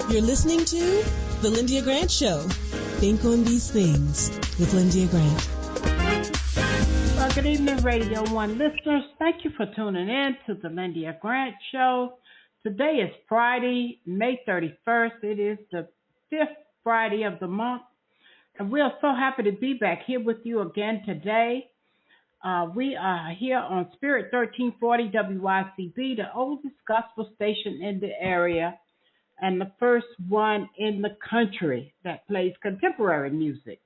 You're listening to The Lyndia Grant Show. Think on these things with Lyndia Grant. Well, good evening, Radio 1 listeners. Thank you for tuning in to The Lyndia Grant Show. Today is Friday, May 31st. It is the 5th Friday of the month. And we are so happy to be back here with you again today. We are here on Spirit 1340 WYCB, the oldest gospel station in the area and the first one in the country that plays contemporary music.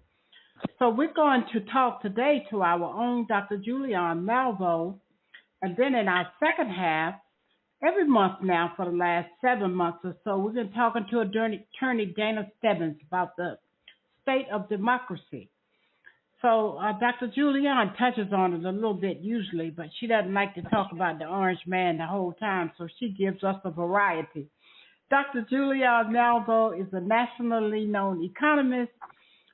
So we're going to talk today to our own Dr. Julian Malvo, and then in our second half, every month now for the last 7 months or so, we've been talking to Attorney Dana Stebbins about the state of democracy. So Dr. Julian touches on it a little bit usually, but she doesn't like to talk about the orange man the whole time, so she gives us a variety. Dr. Julian Malvo is a nationally known economist,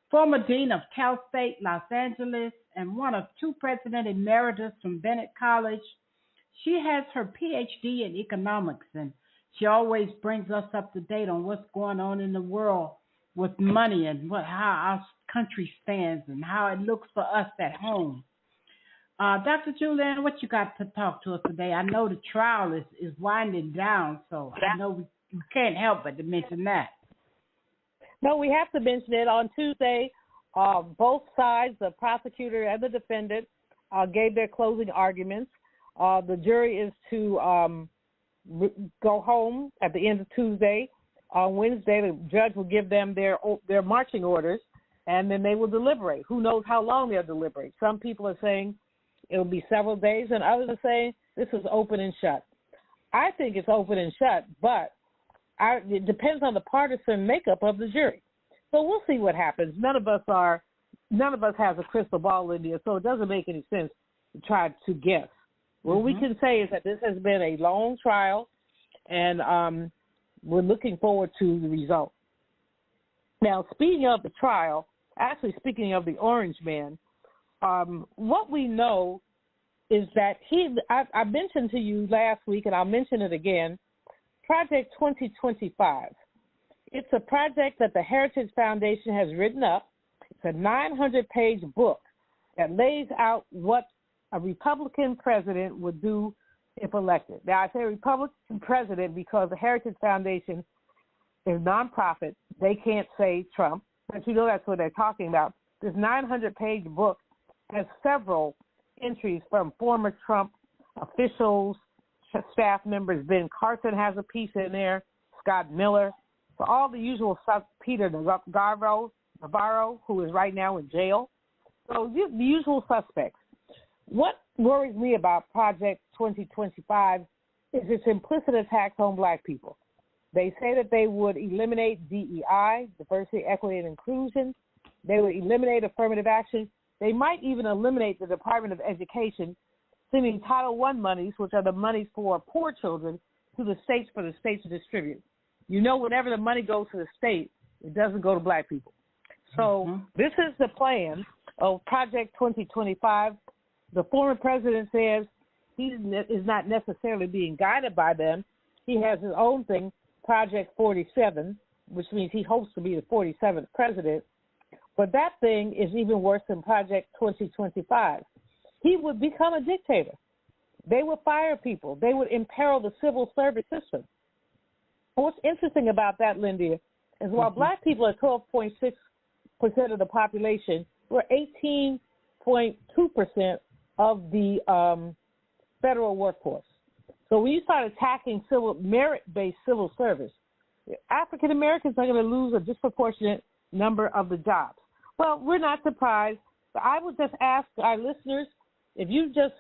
former dean of Cal State Los Angeles, and one of two president emeritus from Bennett College. She has her PhD in economics, and she always brings us up to date on what's going on in the world with money and how our country stands and how it looks for us at home. Dr. Julian, what you got to talk to us today? I know the trial is winding down, so I know we can't help but to mention that. No, we have to mention it. On Tuesday, both sides, the prosecutor and the defendant, gave their closing arguments. The jury is to go home at the end of Tuesday. On Wednesday, the judge will give them their marching orders, and then they will deliberate. Who knows how long they'll deliberate? Some people are saying it'll be several days, and others are saying this is open and shut. I think it's open and shut, but it depends on the partisan makeup of the jury. So we'll see what happens. None of us has a crystal ball, Lyndia, so it doesn't make any sense to try to guess. What we can say is that this has been a long trial, and we're looking forward to the result. Now, speaking of the trial, actually speaking of the orange man, what we know is that I mentioned to you last week, and I'll mention it again, Project 2025. It's a project that the Heritage Foundation has written up. It's a 900-page book that lays out what a Republican president would do if elected. Now, I say Republican president because the Heritage Foundation is nonprofit. They can't say Trump, but you know that's what they're talking about. This 900-page book has several entries from former Trump officials, staff members. Ben Carson has a piece in there, Scott Miller. So all the usual stuff, Peter Navarro, who is right now in jail. So the usual suspects. What worries me about Project 2025 is its implicit attacks on black people. They say that they would eliminate DEI, diversity, equity, and inclusion. They would eliminate affirmative action. They might even eliminate the Department of Education, sending Title I monies, which are the monies for poor children, to the states for the states to distribute. You know, whenever the money goes to the state, it doesn't go to black people. So this is the plan of Project 2025. The former president says he is not necessarily being guided by them. He has his own thing, Project 47, which means he hopes to be the 47th president. But that thing is even worse than Project 2025. He would become a dictator. They would fire people. They would imperil the civil service system. And what's interesting about that, Lyndia, is while black people are 12.6% of the population, we're 18.2% of the federal workforce. So when you start attacking merit-based civil service, African Americans are going to lose a disproportionate number of the jobs. Well, we're not surprised. But I would just ask our listeners, if you just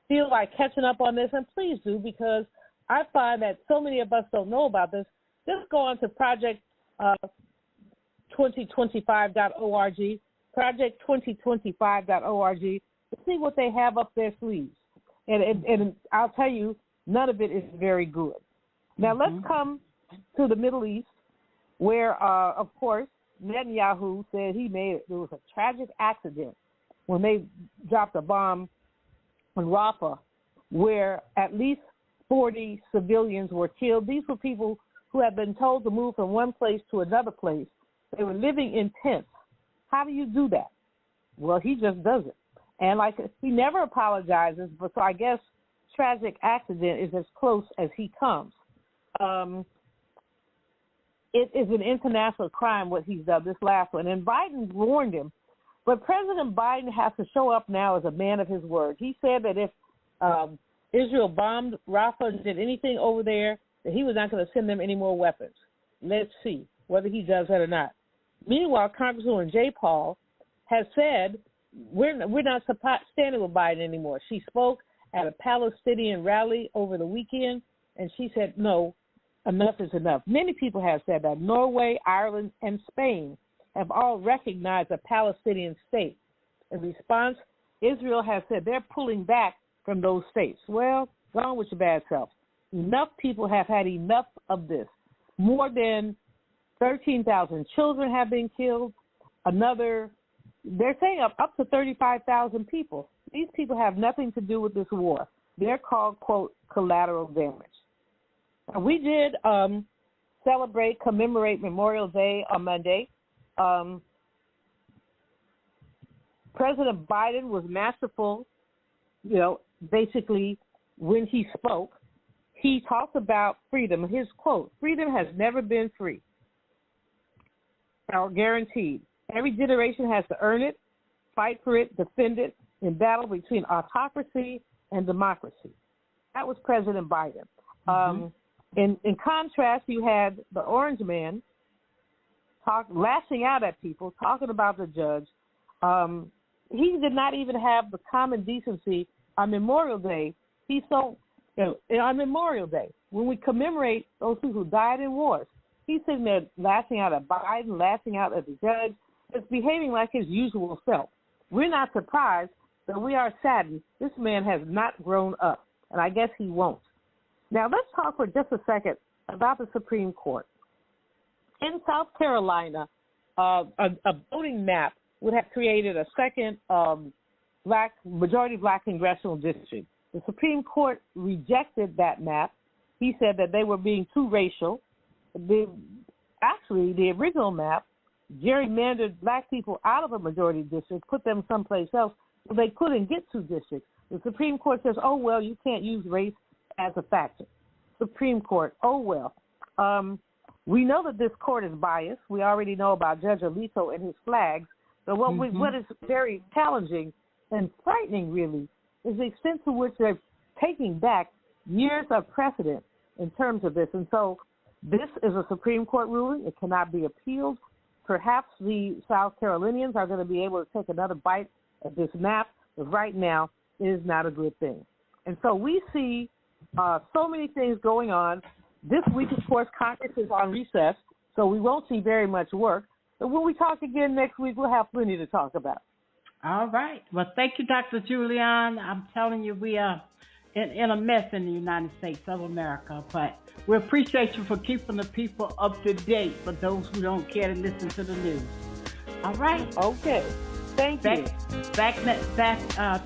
feel like catching up on this, and please do, because I find that so many of us don't know about this, just go on to project2025.org, project2025.org, to see what they have up their sleeves. And I'll tell you, none of it is very good. Now, let's come to the Middle East, where, of course, Netanyahu said there was a tragic accident when they dropped a bomb in Rafah, where at least 40 civilians were killed. These were people who had been told to move from one place to another place. They were living in tents. How do you do that? Well, he just does it. And like he never apologizes, but so I guess tragic accident is as close as he comes. It is an international crime what he's done, this last one. And Biden warned him. But President Biden has to show up now as a man of his word. He said that if Israel bombed Rafah and did anything over there, that he was not going to send them any more weapons. Let's see whether he does that or not. Meanwhile, Congresswoman Jay Paul has said, we're not standing with Biden anymore. She spoke at a Palestinian rally over the weekend, and she said, no, enough is enough. Many people have said that. Norway, Ireland, and Spain have all recognized a Palestinian state. In response, Israel has said they're pulling back from those states. Well, go on with your bad self. Enough people have had enough of this. More than 13,000 children have been killed. They're saying up to 35,000 people. These people have nothing to do with this war. They're called, quote, collateral damage. We did commemorate Memorial Day on Monday. President Biden was masterful, basically when he spoke. He talked about freedom. His quote, freedom has never been free or guaranteed. Every generation has to earn it, fight for it, defend it in battle between autocracy and democracy. That was President Biden. Mm-hmm. In contrast, you had the orange man lashing out at people, talking about the judge. He did not even have the common decency on Memorial Day. On Memorial Day, when we commemorate those people who died in wars, he's sitting there lashing out at Biden, lashing out at the judge, just behaving like his usual self. We're not surprised, but we are saddened. This man has not grown up, and I guess he won't. Now, let's talk for just a second about the Supreme Court. In South Carolina, a voting map would have created a second majority black congressional district. The Supreme Court rejected that map. He said that they were being too racial. The original map gerrymandered black people out of a majority district, put them someplace else, so they couldn't get two districts. The Supreme Court says, oh, well, you can't use race as a factor. Supreme Court, oh, well. We know that this court is biased. We already know about Judge Alito and his flags. So what is very challenging and frightening, really, is the extent to which they're taking back years of precedent in terms of this. And so this is a Supreme Court ruling. It cannot be appealed. Perhaps the South Carolinians are going to be able to take another bite at this map, but right now it is not a good thing. And so we see so many things going on. This week, of course, Congress is on recess, so we won't see very much work. But when we talk again next week, we'll have plenty to talk about. All right. Well, thank you, Dr. Julian. I'm telling you, we are in a mess in the United States of America, but we appreciate you for keeping the people up to date for those who don't care to listen to the news. All right. Okay. Thank you. Back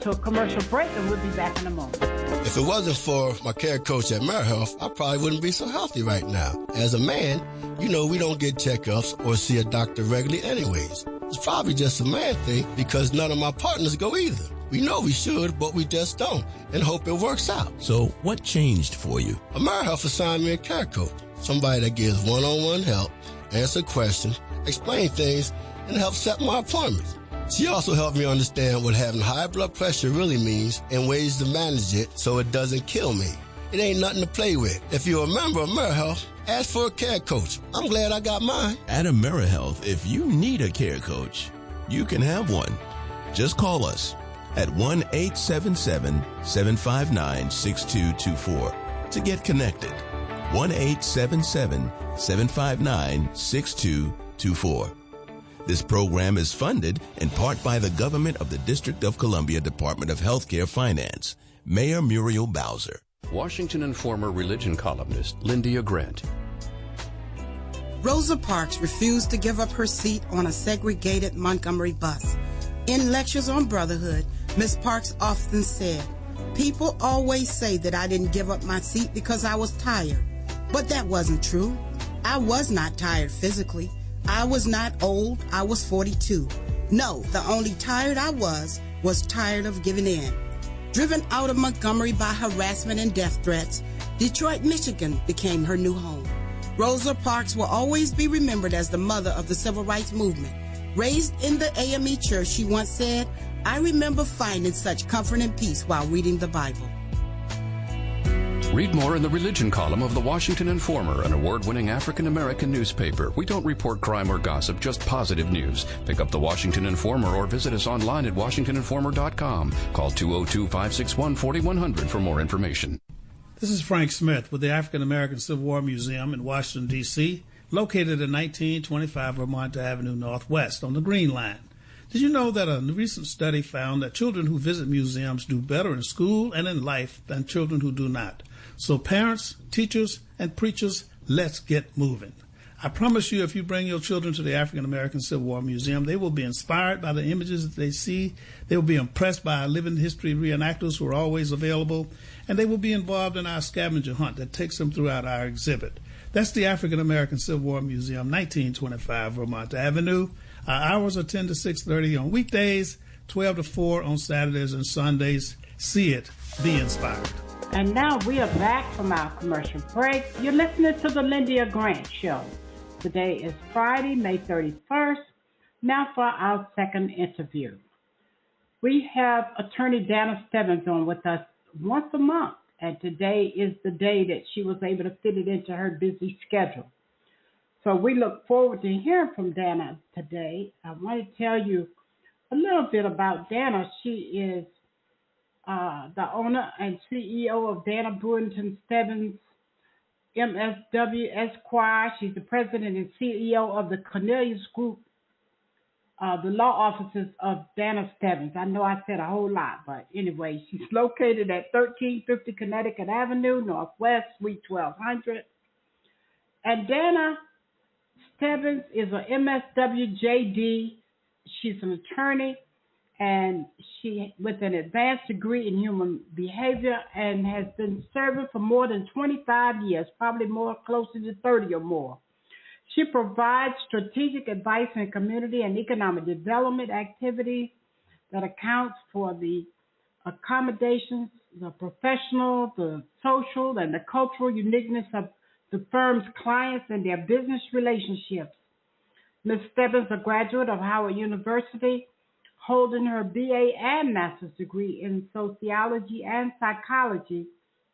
to a commercial break, and we'll be back in a moment. If it wasn't for my care coach at AmeriHealth, I probably wouldn't be so healthy right now. As a man, we don't get checkups or see a doctor regularly anyways. It's probably just a man thing because none of my partners go either. We know we should, but we just don't, and hope it works out. So what changed for you? AmeriHealth assigned me a care coach, somebody that gives one-on-one help, answer questions, explain things, and help set my appointments. She also helped me understand what having high blood pressure really means and ways to manage it so it doesn't kill me. It ain't nothing to play with. If you're a member of AmeriHealth, ask for a care coach. I'm glad I got mine. At AmeriHealth, if you need a care coach, you can have one. Just call us at 1-877-759-6224 to get connected. 1-877-759-6224. This program is funded in part by the government of the District of Columbia Department of Healthcare Finance. Mayor Muriel Bowser. Washington and former religion columnist Lyndia Grant. Rosa Parks refused to give up her seat on a segregated Montgomery bus. In lectures on brotherhood, Ms. Parks often said, "People always say that I didn't give up my seat because I was tired. But that wasn't true. I was not tired physically. I was not old. I was 42. No, the only tired I was tired of giving in. Driven out of Montgomery by harassment and death threats, Detroit, Michigan became her new home. Rosa Parks will always be remembered as the mother of the civil rights movement. Raised in the AME church, she once said, "I remember finding such comfort and peace while reading the Bible." Read more in the religion column of the Washington Informer, an award-winning African-American newspaper. We don't report crime or gossip, just positive news. Pick up the Washington Informer or visit us online at washingtoninformer.com. Call 202-561-4100 for more information. This is Frank Smith with the African American Civil War Museum in Washington, D.C., located at 1925 Vermont Avenue Northwest on the Green Line. Did you know that a recent study found that children who visit museums do better in school and in life than children who do not? So parents, teachers, and preachers, let's get moving. I promise you, if you bring your children to the African American Civil War Museum, they will be inspired by the images that they see. They will be impressed by our living history reenactors who are always available, and they will be involved in our scavenger hunt that takes them throughout our exhibit. That's the African American Civil War Museum, 1925 Vermont Avenue. Our hours are 10 to 6:30 on weekdays, 12 to 4 on Saturdays and Sundays. See it. Be inspired. And now we are back from our commercial break. You're listening to the Lyndia Grant Show. Today is Friday, May 31st. Now for our second interview. We have attorney Dana Stebbins on with us once a month, and today is the day that she was able to fit it into her busy schedule. So we look forward to hearing from Dana today. I want to tell you a little bit about Dana. She is the owner and CEO of Dana Brewington Stebbins, MSW Esquire. She's the president and CEO of the Cornelius Group, the law offices of Dana Stebbins. I know I said a whole lot, but anyway, she's located at 1350 Connecticut Avenue, Northwest, Suite 1200. And Dana Stebbins is a MSW JD. She's an attorney, and she with an advanced degree in human behavior, and has been serving for more than 25 years, probably more, closer to 30 or more. She provides strategic advice in community and economic development activities that accounts for the accommodations, the professional, the social, and the cultural uniqueness of the firm's clients and their business relationships. Ms. Stebbins, a graduate of Howard University, holding her BA and master's degree in sociology and psychology,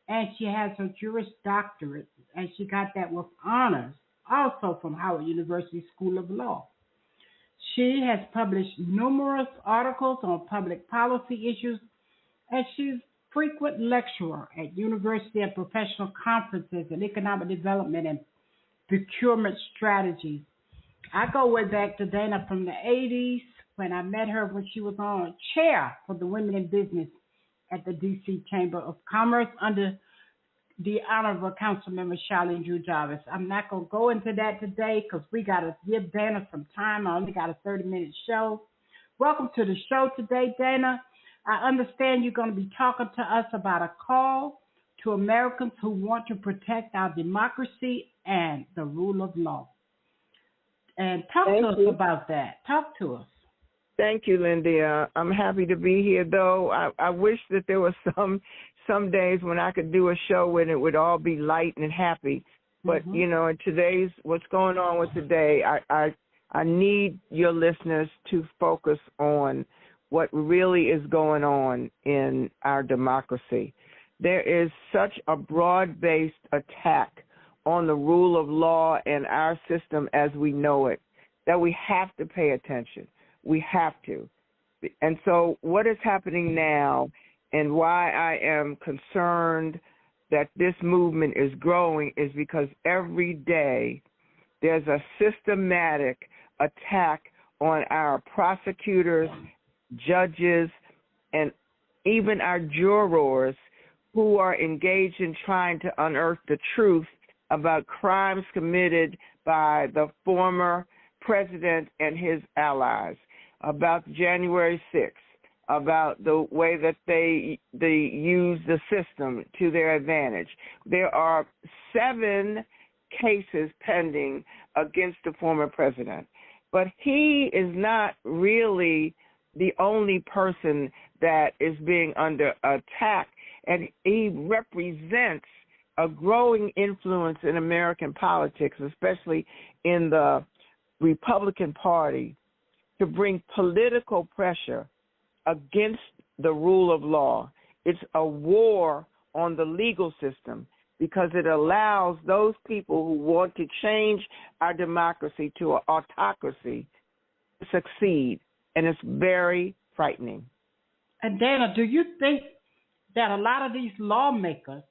and she has her Juris Doctorate, and she got that with honors, also from Howard University School of Law. She has published numerous articles on public policy issues, and she's a frequent lecturer at university and professional conferences in economic development and procurement strategies. I go way back to Dana from the 80s when I met her when she was on a chair for the women in business at the D.C. Chamber of Commerce under the Honorable Councilmember Charlene Drew Jarvis. I'm not going to go into that today because we got to give Dana some time. I only got a 30-minute show. Welcome to the show today, Dana. I understand you're going to be talking to us about a call to Americans who want to protect our democracy and the rule of law. And talk to us about that. Talk to us. Thank you, Lyndia. I'm happy to be here, though. I wish that there was some days when I could do a show when it would all be light and happy. But, you know, in today's, what's going on with today, I need your listeners to focus on what really is going on in our democracy. There is such a broad-based attack on the rule of law and our system as we know it that we have to pay attention. We have to. And so what is happening now and why I am concerned that this movement is growing is because every day there's a systematic attack on our prosecutors, judges, and even our jurors who are engaged in trying to unearth the truth about crimes committed by the former president and his allies, about January 6th, about the way that they use the system to their advantage. There are 7 cases pending against the former president. But he is not really the only person that is being under attack, and he represents a growing influence in American politics, especially in the Republican Party, to bring political pressure against the rule of law. It's a war on the legal system because it allows those people who want to change our democracy to an autocracy to succeed, and it's very frightening. And Dana, do you think that a lot of these lawmakers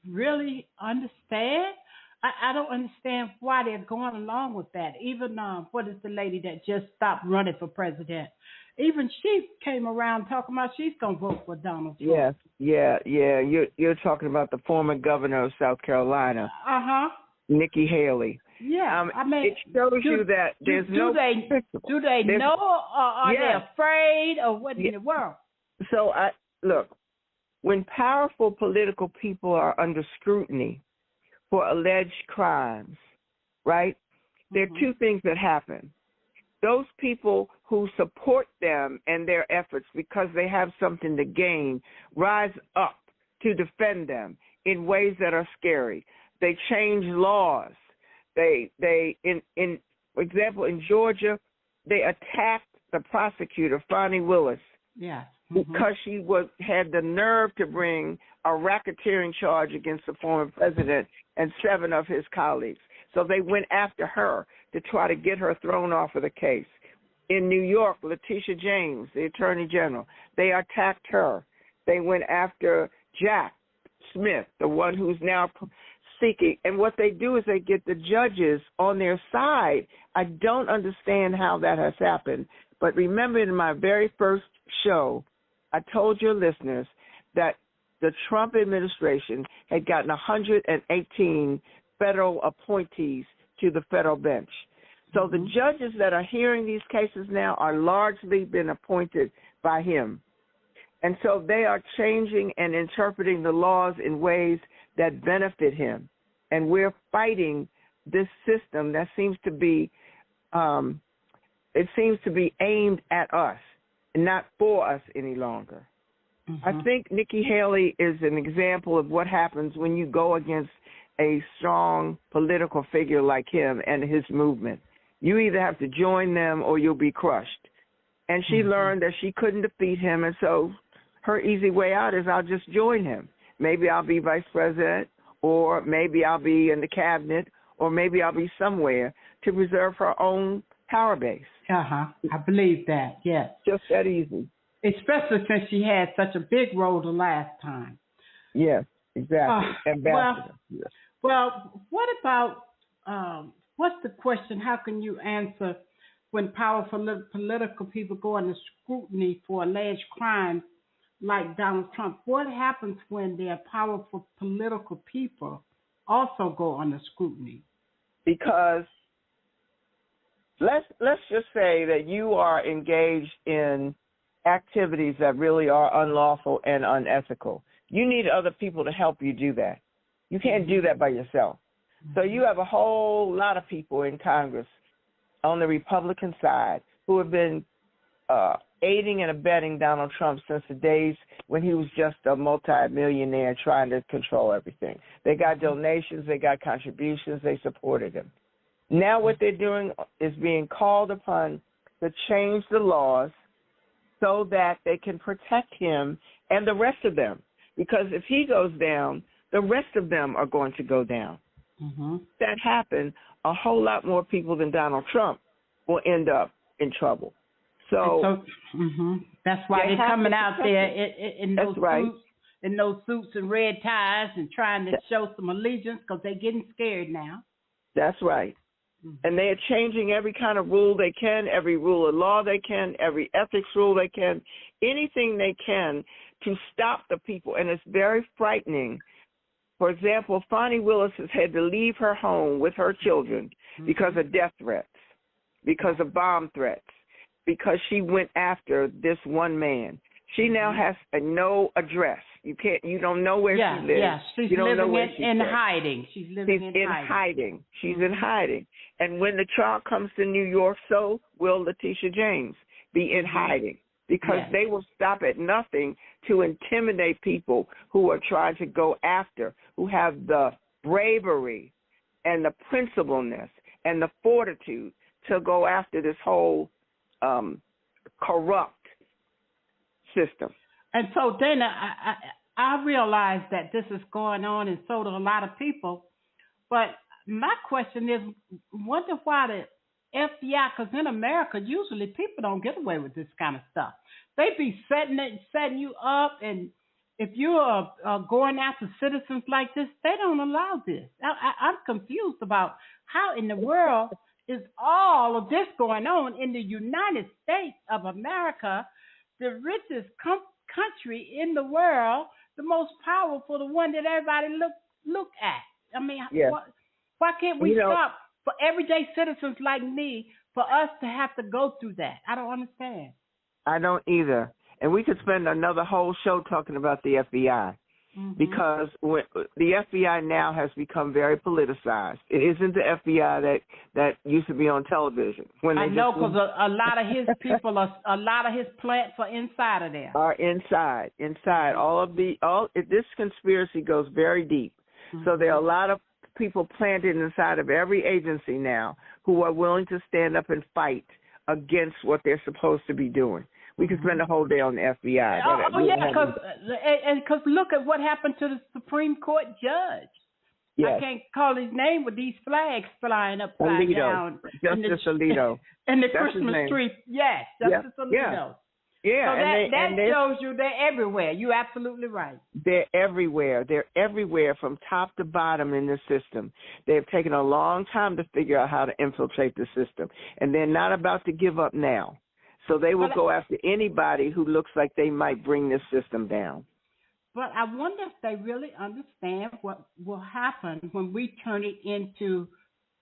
really understand? I don't understand why they're going along with that. Even what is the lady that just stopped running for president? Even she came around talking about she's going to vote for Donald Trump. Yeah. You're talking about the former governor of South Carolina, Nikki Haley. Yeah, I mean, it shows you that there's do they know, or are they afraid, or what in the world? So look, when powerful political people are under scrutiny for alleged crimes, right? There are two things that happen. Those people who support them and their efforts because they have something to gain rise up to defend them in ways that are scary. They change laws. They for example, in Georgia, they attacked the prosecutor, Fani Willis, because she had the nerve to bring a racketeering charge against the former president and 7 of his colleagues. So they went after her to try to get her thrown off of the case. In New York, Letitia James, the attorney general, they attacked her. They went after Jack Smith, the one who's now seeking. And what they do is they get the judges on their side. I don't understand how that has happened. But remember, in my very first show, I told your listeners that the Trump administration had gotten 118 federal appointees to the federal bench. So the judges that are hearing these cases now are largely been appointed by him. And so they are changing and interpreting the laws in ways that benefit him. And we're fighting this system that seems to be, aimed at us and not for us any longer. I think Nikki Haley is an example of what happens when you go against a strong political figure like him and his movement. You either have to join them or you'll be crushed. And she learned that she couldn't defeat him, and so her easy way out is I'll just join him. Maybe I'll be vice president, or maybe I'll be in the cabinet, or maybe I'll be somewhere to preserve her own power base. I believe that, yes. Just that easy. Especially since she had such a big role the last time. Yes, exactly. Ambassador. Well, what about, what's the question, how can you answer when powerful political people go under scrutiny for alleged crimes like Donald Trump? What happens when their powerful political people also go under scrutiny? Because let's just say that you are engaged in activities that really are unlawful and unethical. You need other people to help you do that. You can't do that by yourself. So you have a whole lot of people in Congress on the Republican side who have been aiding and abetting Donald Trump since the days when he was just a multimillionaire trying to control everything. They got donations, they got contributions, they supported him. Now what they're doing is being called upon to change the laws so that they can protect him and the rest of them. Because if he goes down, the rest of them are going to go down. If that happens, a whole lot more people than Donald Trump will end up in trouble. So that's why they're coming out there in those suits, in those suits and red ties and trying to show some allegiance because they're getting scared now. That's right. And they are changing every kind of rule they can, every rule of law they can, every ethics rule they can, anything they can to stop the people. And it's very frightening. For example, Fani Willis has had to leave her home with her children because of death threats, because of bomb threats, because she went after this one man. She now has no address. You don't know where she lives. Yeah, she's living in hiding. She's living in hiding. She's in hiding. And when the trial comes to New York, so will Letitia James be in hiding, because they will stop at nothing to intimidate people who are trying to go after, who have the bravery and the principalness and the fortitude to go after this whole corrupt system. And so, Dana, I realize that this is going on, and so do a lot of people. But my question is, wonder why the FBI, because in America, usually people don't get away with this kind of stuff. They be setting you up, and if you are going after citizens like this, they don't allow this. I'm confused about how in the world is all of this going on in the United States of America, the richest country in the world, the most powerful, the one that everybody look at. I mean, why can't we stop for everyday citizens like me, for us to have to go through that? I don't understand. I don't either. And we could spend another whole show talking about the FBI, because the FBI now has become very politicized. It isn't the FBI that used to be on television. I know, because a lot of his people, a lot of his plants are inside of there. Are inside. This conspiracy goes very deep. So there are a lot of people planted inside of every agency now who are willing to stand up and fight against what they're supposed to be doing. We could spend a whole day on the FBI. Because look at what happened to the Supreme Court judge. Yes. I can't call his name with these flags flying upside down. Justice Alito. And the Christmas tree. Yes, Justice Alito. Yeah. So that shows you they're everywhere. You're absolutely right. They're everywhere. They're everywhere from top to bottom in the system. They've taken a long time to figure out how to infiltrate the system. And they're not about to give up now. So they will go after anybody who looks like they might bring this system down. But I wonder if they really understand what will happen when we turn it into,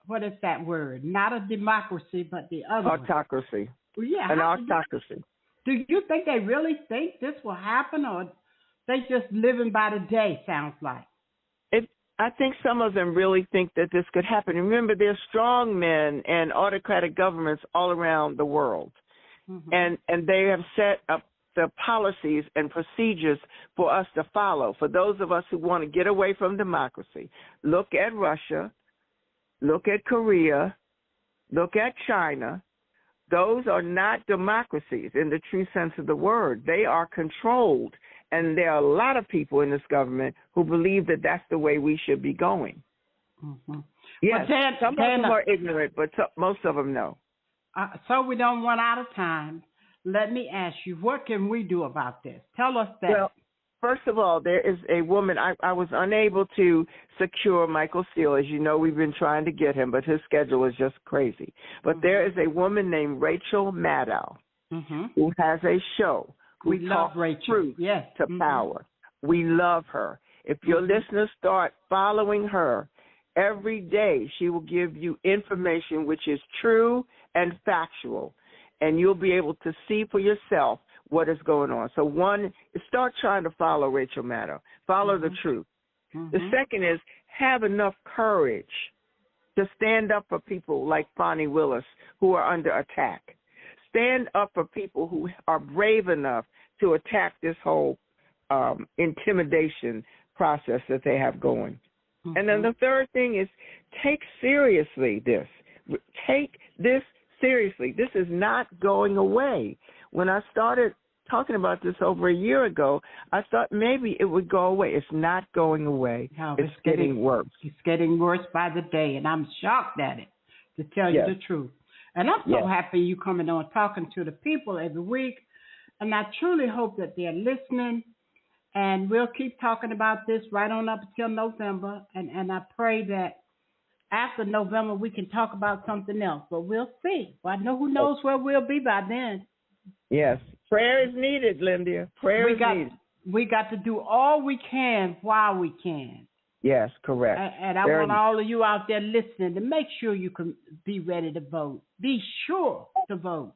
what is that word? Not a democracy, but the other autocracy. Well, yeah, an autocracy. Do you think they really think this will happen, or they just living by the day, sounds like? I think some of them really think that this could happen. Remember, there's strong men and autocratic governments all around the world. And they have set up the policies and procedures for us to follow. For those of us who want to get away from democracy, look at Russia, look at Korea, look at China. Those are not democracies in the true sense of the word. They are controlled, and there are a lot of people in this government who believe that that's the way we should be going. Yes, some of them are ignorant, but most of them know. So we don't run out of time. Let me ask you, what can we do about this? Tell us that. Well, first of all, there is a woman. I was unable to secure Michael Steele. As you know, we've been trying to get him, but his schedule is just crazy. But there is a woman named Rachel Maddow who has a show. We love Rachel. Truth to power. We love her. If your listeners start following her, every day she will give you information which is true and factual, and you'll be able to see for yourself what is going on. So one, start trying to follow Rachel Maddow. Follow the truth. The second is have enough courage to stand up for people like Fonnie Willis who are under attack. Stand up for people who are brave enough to attack this whole intimidation process that they have going. And then the third thing is take seriously this. Take this seriously. This is not going away. When I started talking about this over a year ago, I thought maybe it would go away. It's not going away. No, it's getting worse. It's getting worse by the day, and I'm shocked at it, to tell you the truth. And I'm so happy you coming on talking to the people every week, and I truly hope that they're listening. And we'll keep talking about this right on up until November. And I pray that after November we can talk about something else. But we'll see. Well, I know who knows where we'll be by then. Yes. Prayer is needed, Lyndia. Prayer is needed. We got to do all we can while we can. Yes, correct. And I want all of you out there listening to make sure you can be ready to vote. Be sure to vote.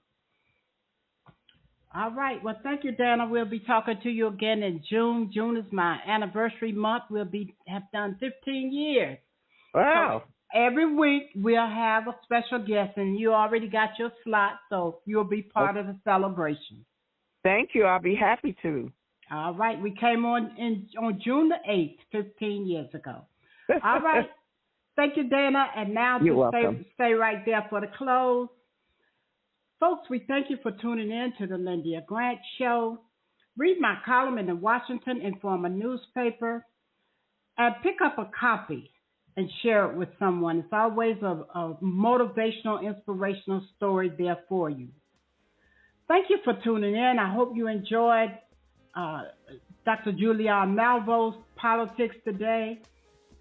All right. Well, thank you, Dana. We'll be talking to you again in June. June is my anniversary month. Have done 15 years. Wow. So every week we'll have a special guest, and you already got your slot, so you'll be part of the celebration. Thank you. I'll be happy to. All right. We came on June the 8th, 15 years ago. All right. Thank you, Dana. And now stay right there for the close. Folks, we thank you for tuning in to the Lyndia Grant Show. Read my column in the Washington Informer newspaper and pick up a copy and share it with someone. It's always a motivational, inspirational story there for you. Thank you for tuning in. I hope you enjoyed Dr. Julianne Malvo's Politics Today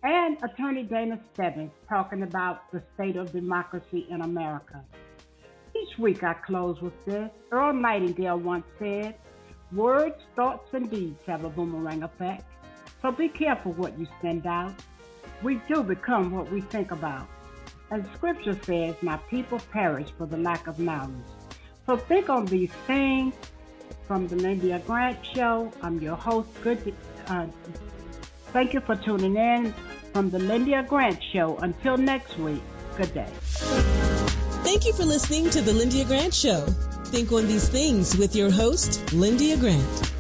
and Attorney Dana Stebbins talking about the state of democracy in America. Each week I close with this. Earl Nightingale once said, "Words, thoughts, and deeds have a boomerang effect. So be careful what you send out. We do become what we think about." And Scripture says, "My people perish for the lack of knowledge." So think on these things. From the Lyndia Grant Show, I'm your host. Thank you for tuning in from the Lyndia Grant Show. Until next week, good day. Thank you for listening to the Lyndia Grant Show. Think on these things with your host, Lyndia Grant.